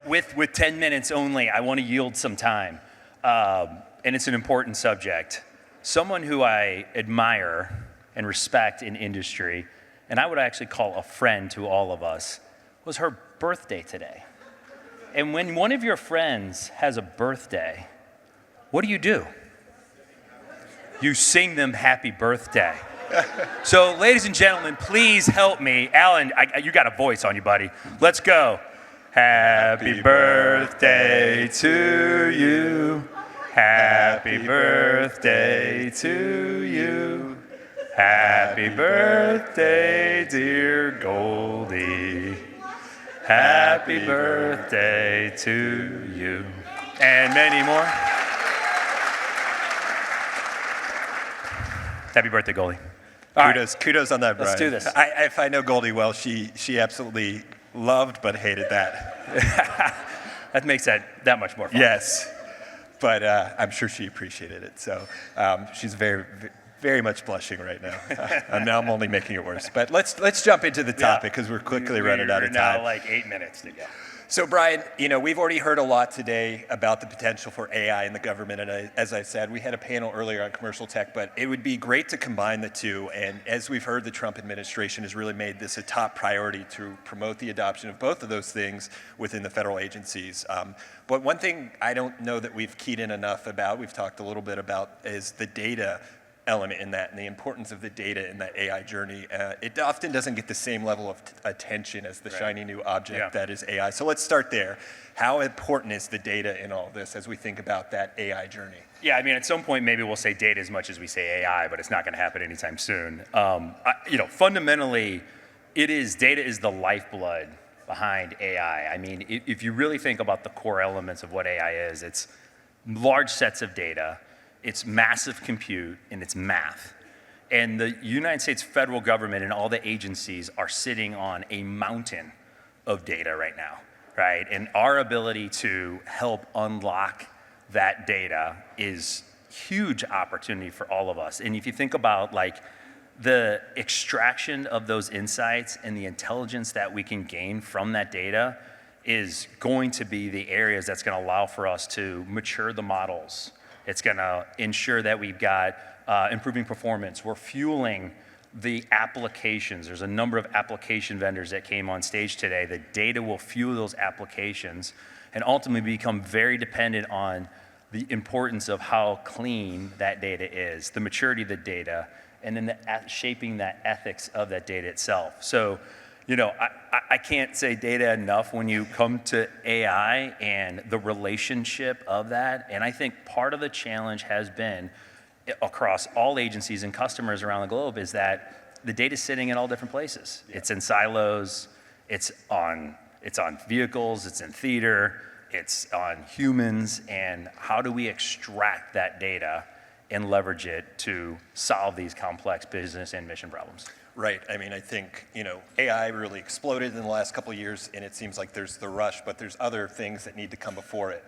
With 10 minutes only, I want to yield some time. And it's an important subject. Someone who I admire and respect in industry, and I would actually call a friend to all of us, was her birthday today. And when one of your friends has a birthday, what do? You sing them happy birthday. So, ladies and gentlemen, please help me. Alan, you got a voice on you, buddy. Let's go. Happy birthday to you. Happy birthday to you. Happy birthday, dear Goldie. Happy birthday to you. And many more. Happy birthday, Goldie. Kudos on that, Brian. Let's do this. If I know Goldie well, she absolutely loved but hated that. That makes that much more fun. Yes, but I'm sure she appreciated it. So she's very, very much blushing right now. And now I'm only making it worse. But let's jump into the topic because we're quickly running out of time. Now like 8 minutes to go. So Brian, we've already heard a lot today about the potential for AI in the government, and as I said, we had a panel earlier on commercial tech, but it would be great to combine the two, and as we've heard, the Trump administration has really made this a top priority to promote the adoption of both of those things within the federal agencies. But one thing I don't know that we've keyed in enough about, we've talked a little bit about, is the data element in that and the importance of the data in that AI journey. It often doesn't get the same level of attention as the shiny new object that is AI. So let's start there. How important is the data in all this as we think about that AI journey? Yeah, I mean, at some point, maybe we'll say data as much as we say AI, but it's not going to happen anytime soon. Fundamentally, data is the lifeblood behind AI. I mean, if you really think about the core elements of what AI is, it's large sets of data, it's massive compute, and it's math. And the United States federal government and all the agencies are sitting on a mountain of data right now, right? And our ability to help unlock that data is huge opportunity for all of us. And if you think about like the extraction of those insights and the intelligence that we can gain from that data is going to be the areas that's going to allow for us to mature the models. It's going to ensure that we've got improving performance. We're fueling the applications. There's a number of application vendors that came on stage today. The data will fuel those applications and ultimately become very dependent on the importance of how clean that data is, the maturity of the data, and then shaping that ethics of that data itself. So, I can't say data enough when you come to AI and the relationship of that. And I think part of the challenge has been across all agencies and customers around the globe is that the data's sitting in all different places. It's in silos, it's on vehicles, it's in theater, it's on humans, and how do we extract that data and leverage it to solve these complex business and mission problems? Right. I mean, I think, AI really exploded in the last couple of years, and it seems like there's the rush, but there's other things that need to come before it.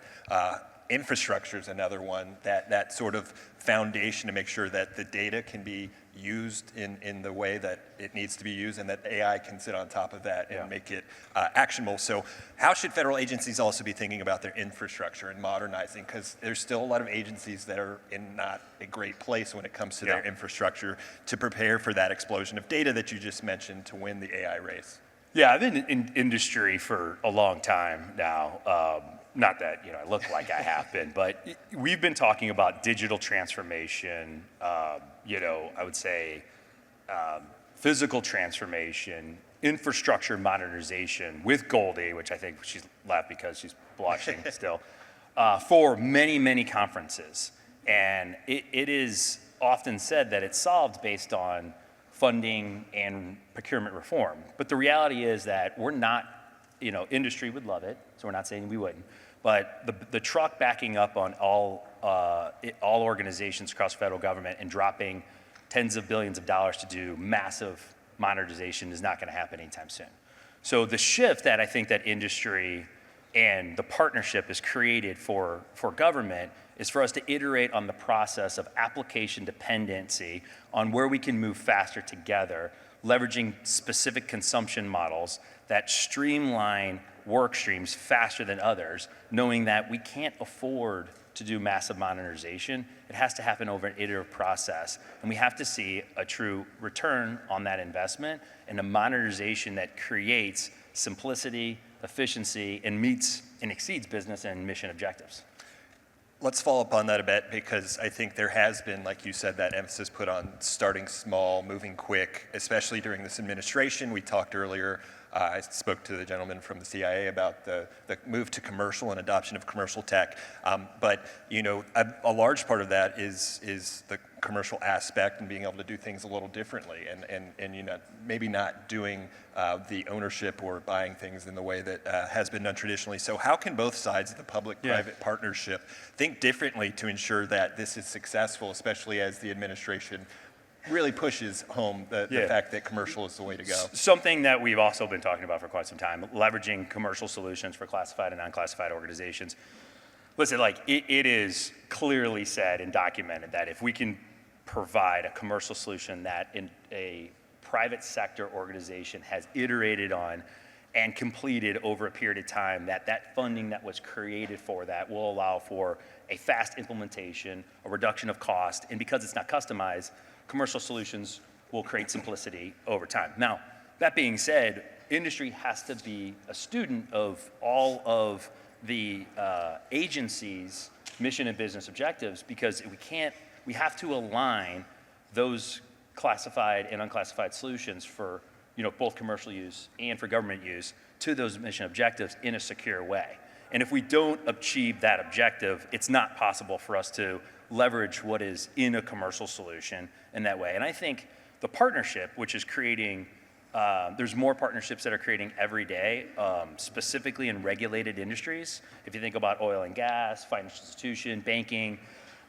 Infrastructure is another one, that sort of foundation to make sure that the data can be used in the way that it needs to be used and that AI can sit on top of that and make it actionable. So how should federal agencies also be thinking about their infrastructure and modernizing? Because there's still a lot of agencies that are in not a great place when it comes to their infrastructure to prepare for that explosion of data that you just mentioned to win the AI race. Yeah, I've been in industry for a long time now. Not that I look like I have been, but we've been talking about digital transformation. I would say physical transformation, infrastructure modernization with Goldie, which I think she's laughed because she's blushing still, for many, many conferences. And it is often said that it's solved based on funding and procurement reform. But the reality is that we're not, industry would love it, so we're not saying we wouldn't. But the truck backing up on all organizations across federal government and dropping tens of billions of dollars to do massive modernization is not going to happen anytime soon. So the shift that I think that industry and the partnership is created for government is for us to iterate on the process of application dependency on where we can move faster together, leveraging specific consumption models that streamline work streams faster than others, knowing that we can't afford to do massive modernization. It has to happen over an iterative process. And we have to see a true return on that investment and a modernization that creates simplicity, efficiency, and meets and exceeds business and mission objectives. Let's follow up on that a bit, because I think there has been, like you said, that emphasis put on starting small, moving quick, especially during this administration. We talked earlier, I spoke to the gentleman from the CIA about the move to commercial and adoption of commercial tech. But a large part of that is the commercial aspect and being able to do things a little differently, and maybe not doing the ownership or buying things in the way that has been done traditionally. So how can both sides of the public-private partnership think differently to ensure that this is successful, especially as the administration really pushes home the fact that commercial is the way to go? Something that we've also been talking about for quite some time, leveraging commercial solutions for classified and non-classified organizations. Listen, it is clearly said and documented that if we can provide a commercial solution that a private sector organization has iterated on and completed over a period of time, that funding that was created for that will allow for a fast implementation, a reduction of cost, and because it's not customized, commercial solutions will create simplicity over time. Now, that being said, industry has to be a student of all of the agency's mission and business objectives, because we have to align those classified and unclassified solutions for both commercial use and for government use to those mission objectives in a secure way. And if we don't achieve that objective, it's not possible for us to leverage what is in a commercial solution in that way. And I think the partnership, which is creating, there's more partnerships that are creating every day, specifically in regulated industries. If you think about oil and gas, financial institution, banking,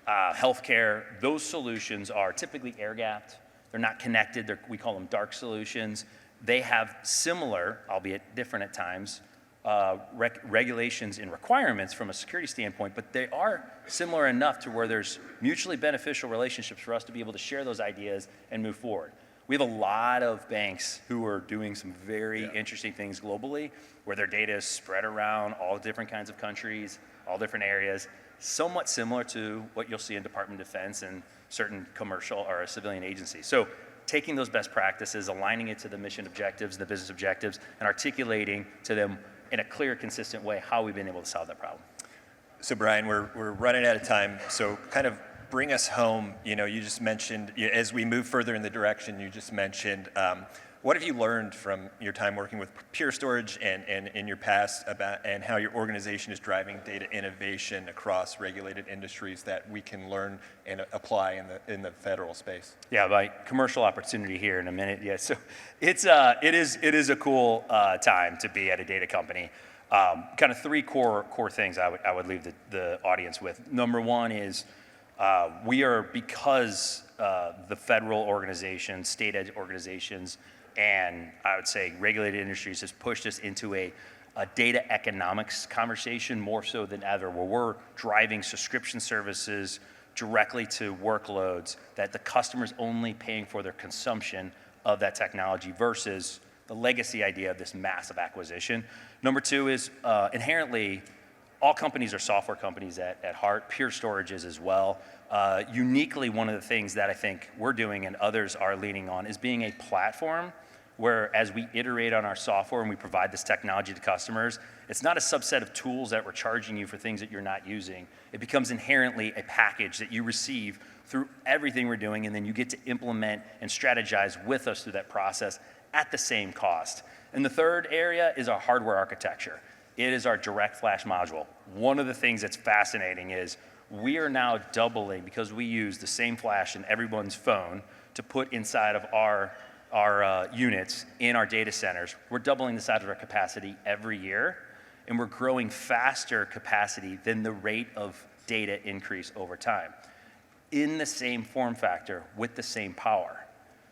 healthcare, those solutions are typically air-gapped. They're not connected. We call them dark solutions. They have similar, albeit different at times, regulations and requirements from a security standpoint, but they are similar enough to where there's mutually beneficial relationships for us to be able to share those ideas and move forward. We have a lot of banks who are doing some very interesting things globally, where their data is spread around all different kinds of countries, all different areas, somewhat similar to what you'll see in Department of Defense and certain commercial or civilian agencies. So taking those best practices, aligning it to the mission objectives, the business objectives, and articulating to them in a clear, consistent way how we've been able to solve that problem. So Brian, we're running out of time, so kind of bring us home. You just mentioned, as we move further in the direction you just mentioned, what have you learned from your time working with Pure Storage and in your past about, and how your organization is driving data innovation across regulated industries that we can learn and apply in the federal space? Yeah, by commercial opportunity here in a minute. Yeah, so it is a cool time to be at a data company. Kind of three core things I would leave the audience with. Number one is we are, because the federal organizations, state organizations, and I would say regulated industries has pushed us into a data economics conversation more so than ever, where we're driving subscription services directly to workloads that the customer's only paying for their consumption of that technology versus the legacy idea of this massive acquisition. Number two is inherently, all companies are software companies at heart. Pure Storage is as well. Uniquely, one of the things that I think we're doing and others are leaning on is being a platform where, as we iterate on our software and we provide this technology to customers, it's not a subset of tools that we're charging you for things that you're not using. It becomes inherently a package that you receive through everything we're doing, and then you get to implement and strategize with us through that process at the same cost. And the third area is our hardware architecture. It is our direct flash module. One of the things that's fascinating is we are now doubling, because we use the same flash in everyone's phone to put inside of our units in our data centers. We're doubling the size of our capacity every year, and we're growing faster capacity than the rate of data increase over time in the same form factor with the same power.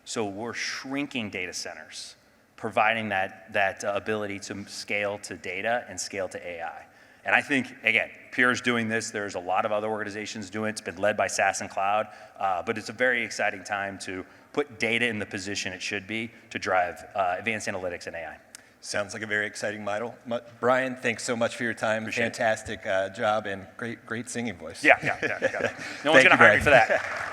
So we're shrinking data centers, providing that ability to scale to data and scale to AI. And I think, again, Pure's doing this. There's a lot of other organizations doing it. It's been led by SaaS and Cloud, but it's a very exciting time to put data in the position it should be to drive advanced analytics and AI. Sounds like a very exciting model. Brian, thanks so much for your time. Appreciate it. Fantastic job and great singing voice. Yeah. No one's Thank going to you, hire me Brian. for that.